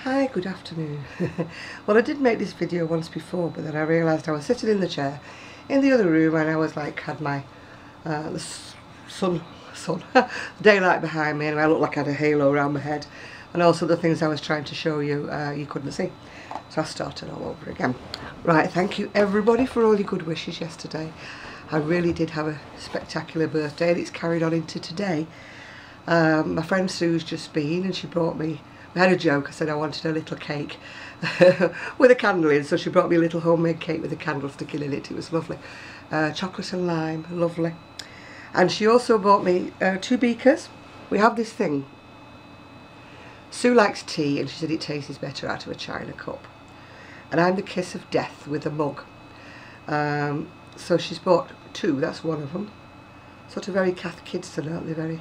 Hi, good afternoon. Well, I did make this video once before, but then I realised I was sitting in the chair in the other room and I was like, had my the sun daylight behind me, and I looked like I had a halo around my head, and also the things I was trying to show you you couldn't see. So I started all over again. Right, thank you everybody for all your good wishes yesterday. I really did have a spectacular birthday and it's carried on into today. My friend Sue's just been and she brought me, we had a joke, I said I wanted a little cake with a candle in, so she brought me a little homemade cake with a candle sticking in it. It was lovely. Chocolate and lime, lovely. And she also bought me 2 beakers. We have this thing. Sue likes tea and she said it tastes better out of a china cup. And I'm the kiss of death with a mug. So she's bought 2, that's one of them. Sort of very Cath Kidston, aren't they? Very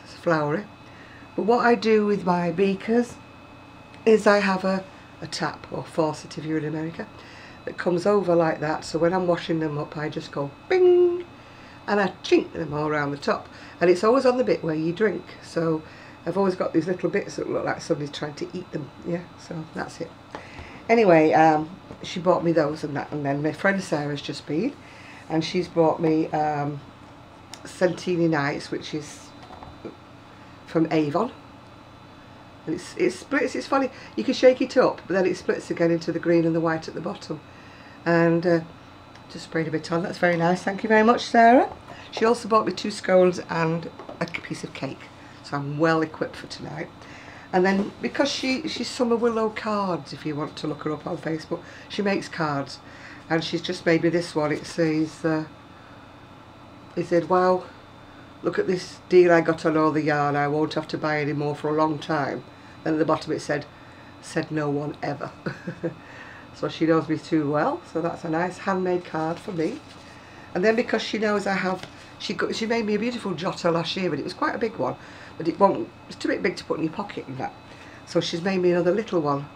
flowery. But what I do with my beakers is I have a tap, or faucet if you're in America, that comes over like that, so when I'm washing them up I just go bing and I chink them all around the top, and it's always on the bit where you drink, so I've always got these little bits that look like somebody's trying to eat them. Yeah, so that's it. Anyway, she bought me those and that, and then my friend Sarah's just been and she's bought me Centini Nights, which is from Avon, and it splits. It's funny, you can shake it up but then it splits again into the green and the white at the bottom, and just sprayed a bit on. That's very nice, thank you very much, Sarah. She also bought me 2 scones and a piece of cake, so I'm well equipped for tonight. And then because she's Summer Willow Cards, if you want to look her up on Facebook, she makes cards, and she's just made me this one. It says it said, wow, look at this deal I got on all the yarn, I won't have to buy any more for a long time. And at the bottom it said no one ever. So she knows me too well, so that's a nice handmade card for me. And then because she knows I have, she made me a beautiful jotter last year, but it was quite a big one, but it's too big to put in your pocket and that. So she's made me another little one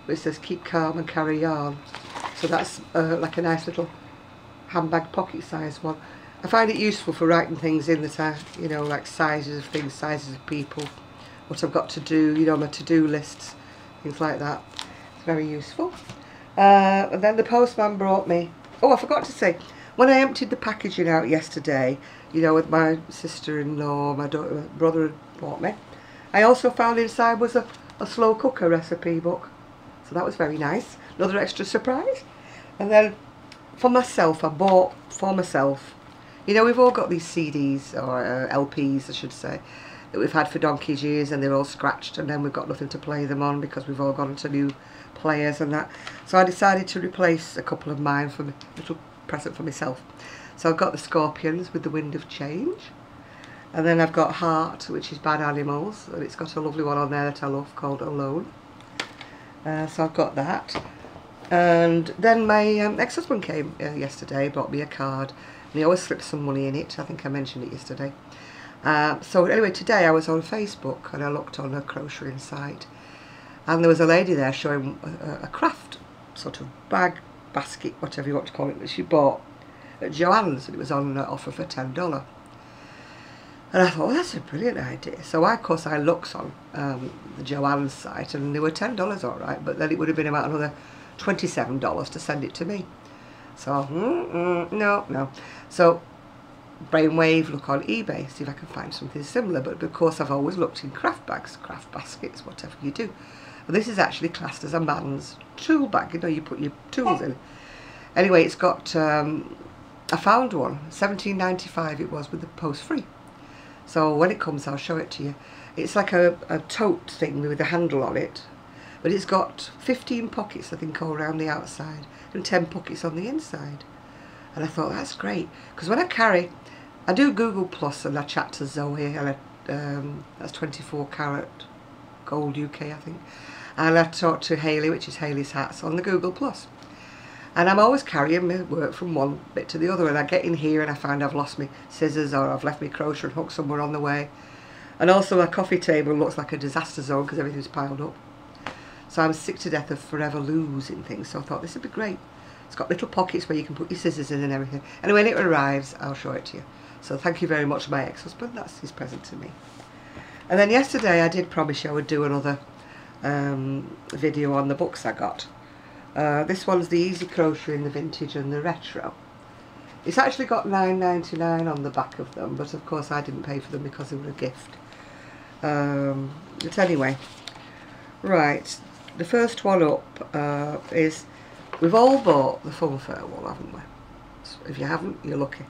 which says keep calm and carry yarn. So that's like a nice little handbag pocket size one. I find it useful for writing things in that I, you know, like sizes of things, sizes of people, what I've got to do, you know, my to-do lists, things like that. It's very useful. And then the postman brought me, oh, I forgot to say, when I emptied the packaging out yesterday, you know, with my sister-in-law, my brother had bought me, I also found inside was a slow cooker recipe book. So that was very nice. Another extra surprise. And then for myself, I bought for myself, you know, we've all got these CDs, or LPs I should say, that we've had for donkey's years, and they're all scratched, and then we've got nothing to play them on because we've all gone into new players and that. So I decided to replace a couple of mine for a little present for myself. So I've got the Scorpions with the Wind of Change, and then I've got Heart, which is Bad Animals, and it's got a lovely one on there that I love called Alone. So I've got that. And then my ex-husband came yesterday, bought me a card, and he always slips some money in it. I think I mentioned it yesterday. So anyway, today I was on Facebook and I looked on a crocheting site, and there was a lady there showing a craft sort of bag, basket, whatever you want to call it, that she bought at Joann's, and it was on offer for $10. And I thought, well, that's a brilliant idea. So of course I looked on the Joann's site, and they were $10 all right, but then it would have been about another $27 to send it to me. So, no. So, brainwave, look on eBay, see if I can find something similar. But of course I've always looked in craft bags, craft baskets, whatever you do. And this is actually classed as a man's tool bag, you know, you put your tools in. Anyway, it's got, I found one, $17.95 it was, with the post free. So when it comes I'll show it to you. It's like a tote thing with a handle on it, but it's got 15 pockets I think all around the outside and 10 pockets on the inside. And I thought, that's great, because when I do Google Plus and I chat to Zoe, and that's 24 karat gold UK I think, and I talk to Hayley, which is Hayley's Hats, on the Google Plus. And I'm always carrying my work from one bit to the other, and I get in here and I find I've lost my scissors, or I've left my crochet and hook somewhere on the way. And also my coffee table looks like a disaster zone because everything's piled up. So I'm sick to death of forever losing things, so I thought this would be great. It's got little pockets where you can put your scissors in and everything. And when it arrives, I'll show it to you. So thank you very much, my ex-husband. That's his present to me. And then yesterday I did promise you I would do another video on the books I got. This one's the Easy Crochet in the Vintage and the Retro. It's actually got $9.99 on the back of them, but of course I didn't pay for them because they were a gift. But anyway, right, the first one up is, we've all bought the Fun Fair wool, haven't we? So if you haven't, you're lucky.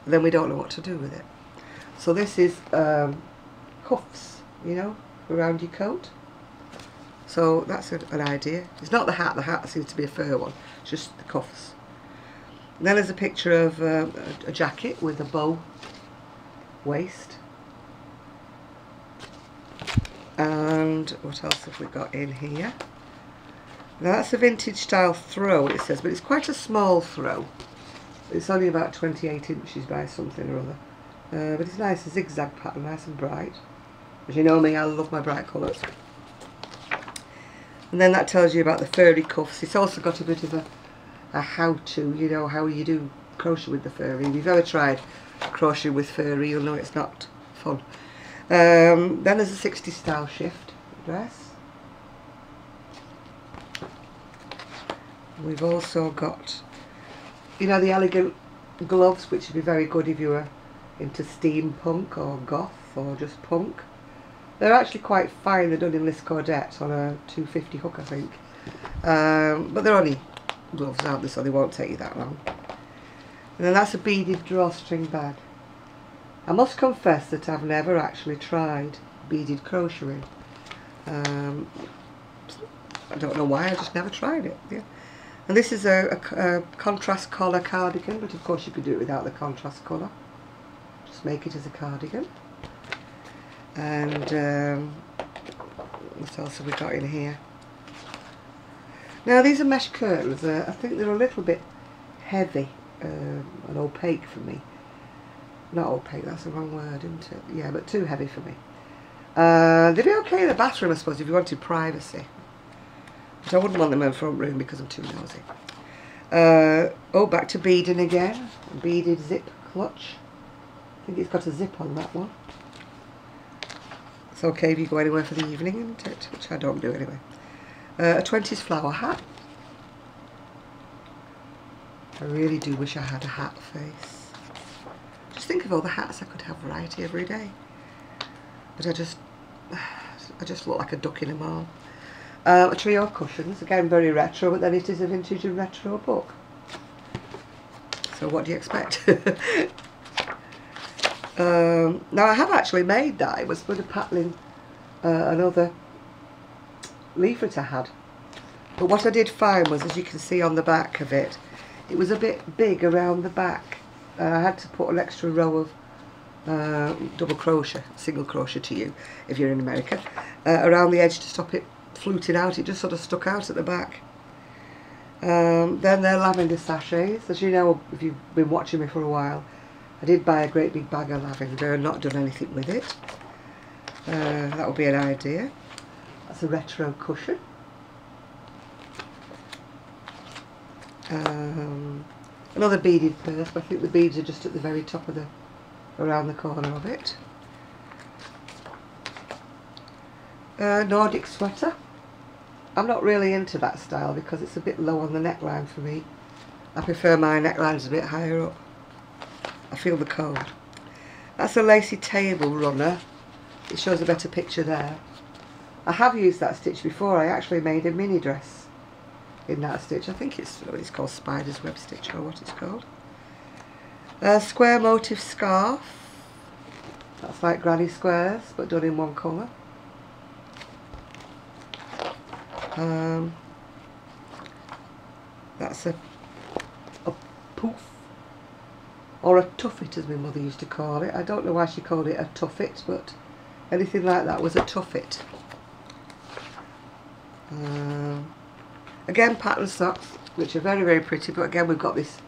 And then we don't know what to do with it. So this is cuffs, you know, around your coat. So that's an idea. It's not the hat seems to be a fur one, it's just the cuffs. And then there's a picture of a jacket with a bow waist. And what else have we got in here? Now that's a vintage style throw, it says, but it's quite a small throw. It's only about 28 inches by something or other. But it's nice, a zigzag pattern, nice and bright. As you know me, I love my bright colours. And then that tells you about the furry cuffs. It's also got a bit of a how-to, you know, how you do crochet with the furry. If you've ever tried crochet with furry, you'll know it's not fun. Then there's a 60s style shift dress. We've also got, you know, the elegant gloves, which would be very good if you were into steampunk or goth or just punk. They're actually quite fine. They're done in Liz Cordette on a 250 hook, I think. But they're only gloves, aren't they, so they won't take you that long. And then that's a beaded drawstring bag. I must confess that I've never actually tried beaded crocheting. I don't know why, I just never tried it. Yeah. And this is a contrast colour cardigan, but of course you could do it without the contrast colour. Just make it as a cardigan. And what else have we got in here? Now these are mesh curtains. I think they're a little bit heavy and opaque for me. Not opaque, that's the wrong word, isn't it? Yeah, but too heavy for me. They'd be okay in the bathroom, I suppose, if you wanted privacy. But I wouldn't want them in the front room because I'm too nosy. Oh, back to beading again. A beaded zip clutch. I think it's got a zip on that one. It's okay if you go anywhere for the evening, isn't it? Which I don't do anyway. A 20s flower hat. I really do wish I had a hat face. Just think of all the hats I could have variety every day. But I just look like a duck in a mall. A trio of cushions, again very retro, but then it is a vintage and retro book. So what do you expect? Now I have actually made that. It was for the pattern another leaflet I had. But what I did find was, as you can see on the back of it, it was a bit big around the back. I had to put an extra row of double crochet, single crochet to you if you're in America, around the edge to stop it fluting out. It just sort of stuck out at the back. Then they're lavender sachets. As you know, if you've been watching me for a while, I did buy a great big bag of lavender and not done anything with it. That would be an idea. That's a retro cushion. Another beaded purse, but I think the beads are just at the very top of around the corner of it. Nordic sweater. I'm not really into that style because it's a bit low on the neckline for me. I prefer my necklines a bit higher up. I feel the cold. That's a lacy table runner. It shows a better picture there. I have used that stitch before. I actually made a mini dress in that stitch. I think it's called Spider's Web Stitch, or what it's called. A square motif scarf. That's like granny squares, but done in one colour. That's a poof, or a tuffet as my mother used to call it. I don't know why she called it a tuffet, but anything like that was a tuffet. Again, pattern socks, which are very, very pretty, but again we've got this,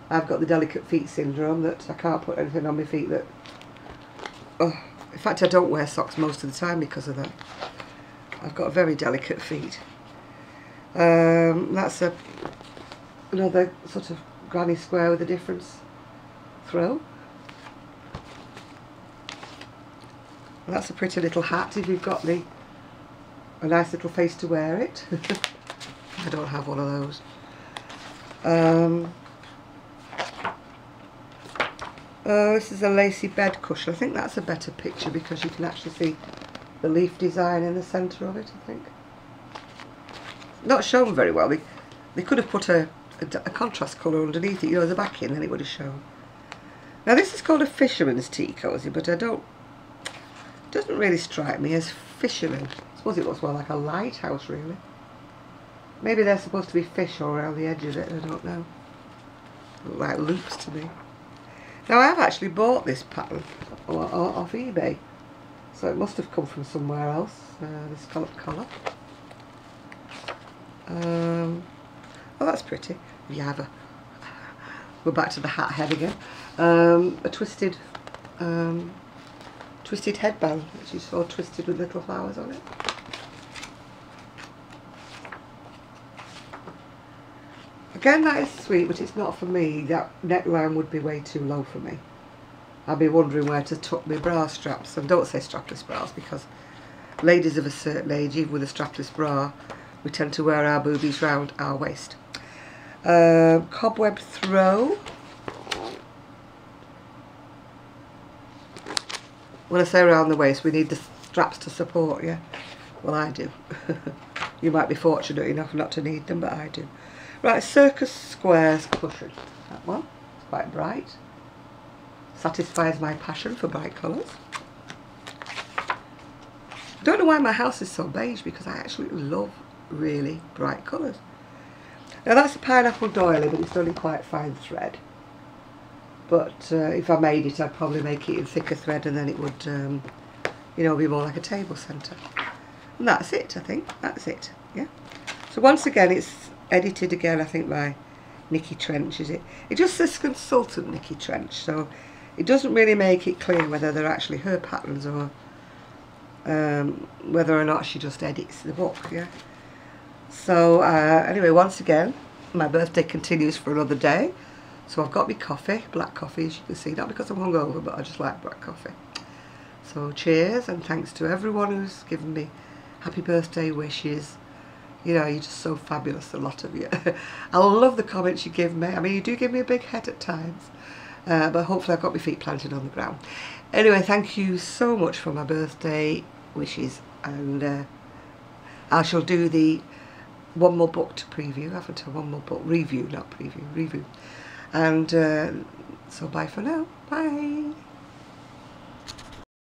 I've got the delicate feet syndrome that I can't put anything on my feet that, oh, in fact I don't wear socks most of the time because of that. I've got very delicate feet. That's another sort of granny square with a difference throw. And that's a pretty little hat if you've got a nice little face to wear it. I don't have one of those. Oh, this is a lacy bed cushion. I think that's a better picture because you can actually see the leaf design in the centre of it, I think. Not shown very well. They could have put a contrast colour underneath it, you know, as a backing, then it would have shown. Now this is called a fisherman's tea cosy, but it doesn't really strike me as fisherman. I suppose it looks more like a lighthouse, really. Maybe they're supposed to be fish all around the edge of it, I don't know. Look like loops to me. Now I have actually bought this pattern off eBay, so it must have come from somewhere else, this colour. Oh, that's pretty. Yeah, we're back to the hat head again. A twisted headband, which is all twisted with little flowers on it. Again, that is sweet, but it's not for me. That neckline would be way too low for me. I'd be wondering where to tuck my bra straps. And don't say strapless bras, because ladies of a certain age, even with a strapless bra, we tend to wear our boobies round our waist. Cobweb throw. When I say around the waist, we need the straps to support, yeah? Well, I do. You might be fortunate enough not to need them, but I do. Right, Circus Squares cushion. That one. It's quite bright. Satisfies my passion for bright colours. I don't know why my house is so beige, because I actually love really bright colours. Now that's a pineapple doily, but it's only quite fine thread. But if I made it, I'd probably make it in thicker thread, and then it would, you know, be more like a table centre. And that's it, I think. That's it, yeah. So once again, it's edited again, I think, by Nikki Trench, is it? It just says Consultant Nikki Trench, so it doesn't really make it clear whether they're actually her patterns or whether or not she just edits the book, yeah. So anyway, once again, my birthday continues for another day. So I've got my coffee, black coffee, as you can see, not because I'm hungover, but I just like black coffee. So cheers, and thanks to everyone who's given me happy birthday wishes. You know, you're just so fabulous, a lot of you. I love the comments you give me. I mean, you do give me a big head at times, but hopefully I've got my feet planted on the ground. Anyway, thank you so much for my birthday wishes, and I shall do the one more book to preview, haven't I? One more book, review, not preview, review. And so bye for now, bye.